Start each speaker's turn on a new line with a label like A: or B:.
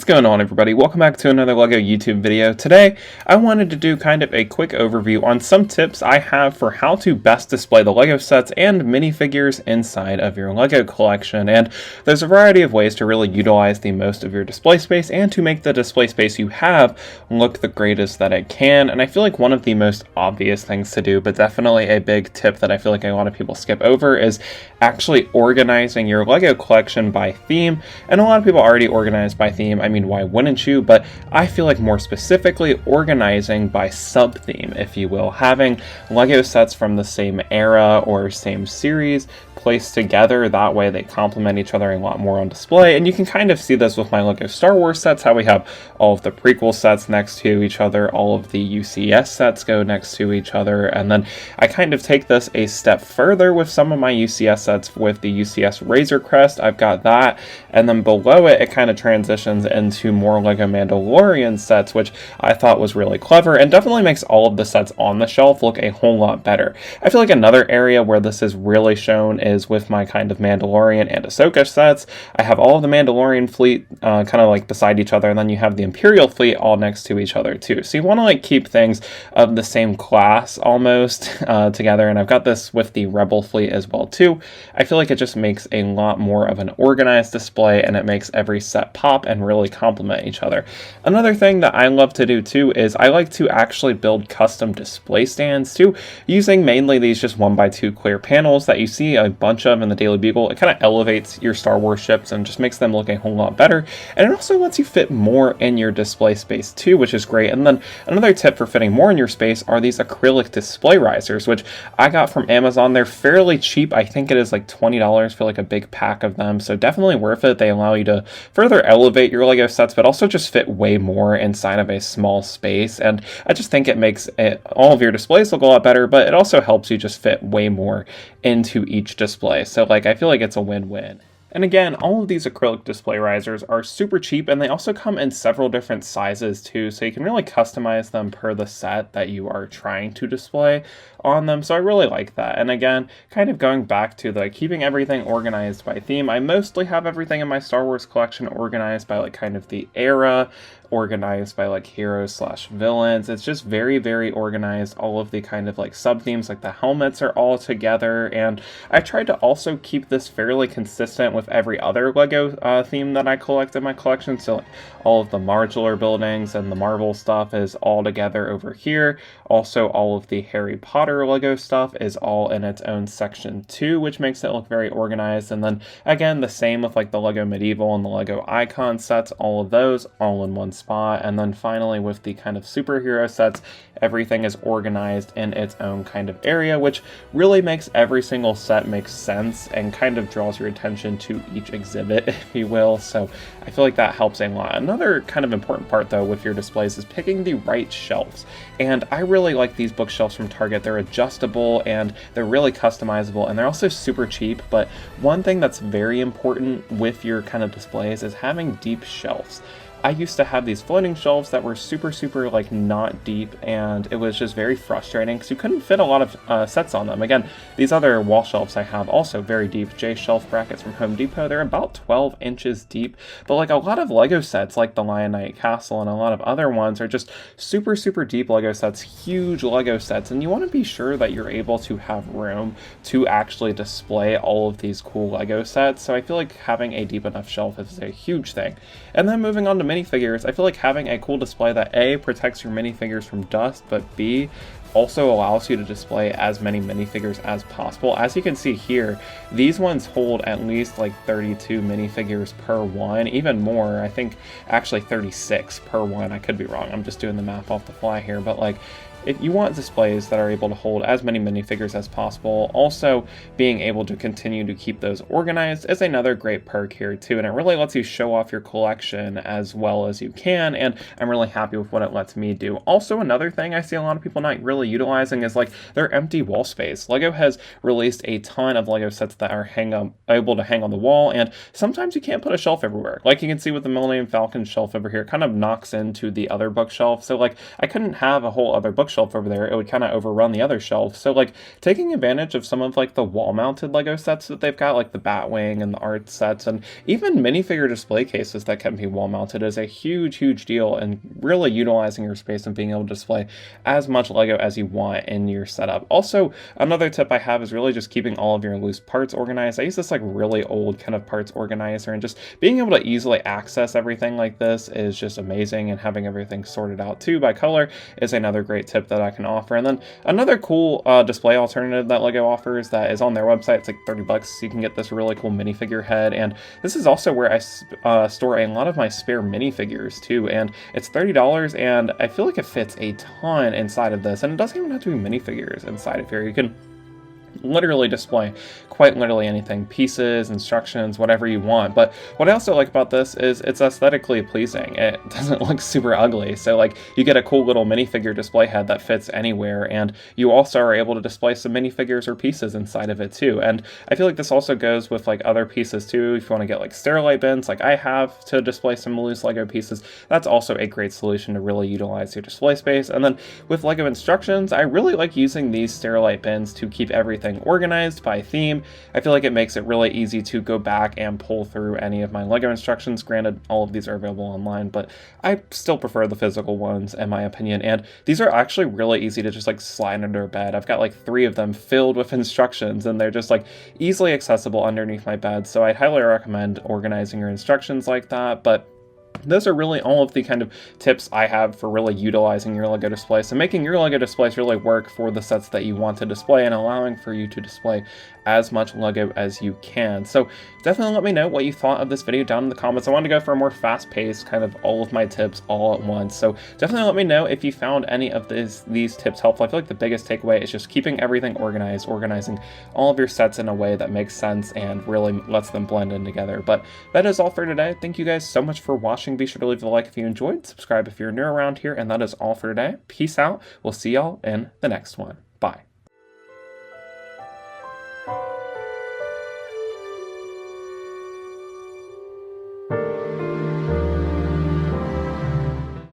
A: What's going on, everybody? Welcome back to another LEGO YouTube video. Today, I wanted to do kind of a quick overview on some tips I have for how to best display the LEGO sets and minifigures inside of your LEGO collection. And there's a variety of ways to really utilize the most of your display space and to make the display space you have look the greatest that it can. And I feel like one of the most obvious things to do, but definitely a big tip that I feel like a lot of people skip over, is actually organizing your LEGO collection by theme. And a lot of people already organize by theme. I mean, why wouldn't you? But I feel like more specifically organizing by sub-theme, if you will. Having LEGO sets from the same era or same series placed together, that way they complement each other a lot more on display. And you can kind of see this with my LEGO Star Wars sets, how we have all of the prequel sets next to each other, all of the UCS sets go next to each other, and then I kind of take this a step further with some of my UCS sets with the UCS Razor Crest. I've got that, and then below it, it kind of transitions into more LEGO Mandalorian sets, which I thought was really clever and definitely makes all of the sets on the shelf look a whole lot better. I feel like another area where this is really shown is with my kind of Mandalorian and Ahsoka sets. I have all of the Mandalorian fleet kind of like beside each other, and then you have the Imperial fleet all next to each other too. So you want to like keep things of the same class almost together, and I've got this with the Rebel fleet as well too. I feel like it just makes a lot more of an organized display, and it makes every set pop and really complement each other. Another thing that I love to do too is I like to actually build custom display stands too, using mainly these just 1x2 clear panels that you see a bunch of in the Daily Bugle. It kind of elevates your Star Wars ships and just makes them look a whole lot better, and it also lets you fit more in your display space too, which is great. And then another tip for fitting more in your space are these acrylic display risers, which I got from Amazon. They're fairly cheap. I think it is like $20 for like a big pack of them, so definitely worth it. They allow you to further elevate your LEGO sets, but also just fit way more inside of a small space, and I just think it makes all of your displays look a lot better, but it also helps you just fit way more into each display. So like, I feel like it's a win-win. And again, all of these acrylic display risers are super cheap, and they also come in several different sizes too, so you can really customize them per the set that you are trying to display on them. So I really like that. And again, kind of going back to the keeping everything organized by theme, I mostly have everything in my Star Wars collection organized by like kind of the era, organized by like heroes / villains. It's just very, very organized. All of the kind of like sub themes, like the helmets, are all together, and I tried to also keep this fairly consistent with every other LEGO theme that I collect in my collection. So like all of the modular buildings and the Marvel stuff is all together over here. Also, all of the Harry Potter LEGO stuff is all in its own section too, which makes it look very organized. And then again, the same with like the LEGO Medieval and the LEGO Icon sets, all of those all in one spot. And then finally with the kind of superhero sets, everything is organized in its own kind of area, which really makes every single set make sense and kind of draws your attention to each exhibit, if you will. So I feel like that helps a lot. Another kind of important part though with your displays is picking the right shelves. And I really like these bookshelves from Target. They're adjustable and they're really customizable, and they're also super cheap. But one thing that's very important with your kind of displays is having deep shelves. I used to have these floating shelves that were super like not deep, and it was just very frustrating because you couldn't fit a lot of sets on them. Again, these other wall shelves I have also very deep. J shelf brackets from Home Depot, they're about 12 inches deep, but like a lot of LEGO sets like the Lion Knight Castle and a lot of other ones are just super deep LEGO sets, huge LEGO sets, and you want to be sure that you're able to have room to actually display all of these cool LEGO sets. So I feel like having a deep enough shelf is a huge thing. And then moving on to minifigures, I feel like having a cool display that A, protects your minifigures from dust, but B, also allows you to display as many minifigures as possible. As you can see here, these ones hold at least like 32 minifigures per one, even more. I think actually 36 per one. I could be wrong. I'm just doing the math off the fly here, but like, you want displays that are able to hold as many minifigures as possible. Also, being able to continue to keep those organized is another great perk here too, and it really lets you show off your collection as well as you can, and I'm really happy with what it lets me do. Also, another thing I see a lot of people not really utilizing is like their empty wall space. LEGO has released a ton of LEGO sets that are able to hang on the wall, and sometimes you can't put a shelf everywhere. Like you can see with the Millennium Falcon shelf over here, it kind of knocks into the other bookshelf, so like I couldn't have a whole other bookshelf bookshelf over there, it would kind of overrun the other shelf. So like taking advantage of some of like the wall mounted Lego sets that they've got, like the Batwing and the art sets, and even minifigure display cases that can be wall mounted is a huge deal, and really utilizing your space and being able to display as much Lego as you want in your setup. Also, another tip I have is really just keeping all of your loose parts organized. I use this like really old kind of parts organizer, and just being able to easily access everything like this is just amazing, and having everything sorted out too by color is another great tip that I can offer. And then another cool display alternative that Lego offers that is on their website, it's like $30. You can get this really cool minifigure head, and this is also where I store a lot of my spare minifigures too, and it's $30, and I feel like it fits a ton inside of this, and it doesn't even have to be minifigures inside of here. You can literally display quite literally anything, pieces, instructions, whatever you want. But what I also like about this is it's aesthetically pleasing. It doesn't look super ugly, so like you get a cool little minifigure display head that fits anywhere, and you also are able to display some minifigures or pieces inside of it too. And I feel like this also goes with like other pieces too. If you want to get like Sterilite bins like I have to display some loose Lego pieces, that's also a great solution to really utilize your display space. And then with Lego instructions, I really like using these Sterilite bins to keep everything organized by theme. I feel like it makes it really easy to go back and pull through any of my Lego instructions. Granted, all of these are available online, but I still prefer the physical ones in my opinion. And these are actually really easy to just like slide under bed. I've got like 3 of them filled with instructions, and they're just like easily accessible underneath my bed. So I highly recommend organizing your instructions like that. But those are really all of the kind of tips I have for really utilizing your Lego displays and making your Lego displays really work for the sets that you want to display, and allowing for you to display as much Lego as you can. So definitely let me know what you thought of this video down in the comments. I wanted to go for a more fast-paced kind of all of my tips all at once. So definitely let me know if you found any of these tips helpful. I feel like the biggest takeaway is just keeping everything organized, organizing all of your sets in a way that makes sense and really lets them blend in together. But that is all for today. Thank you guys so much for watching. Be sure to leave a like if you enjoyed, subscribe if you're new around here, and that is all for today. Peace out. We'll see y'all in the next one. Bye.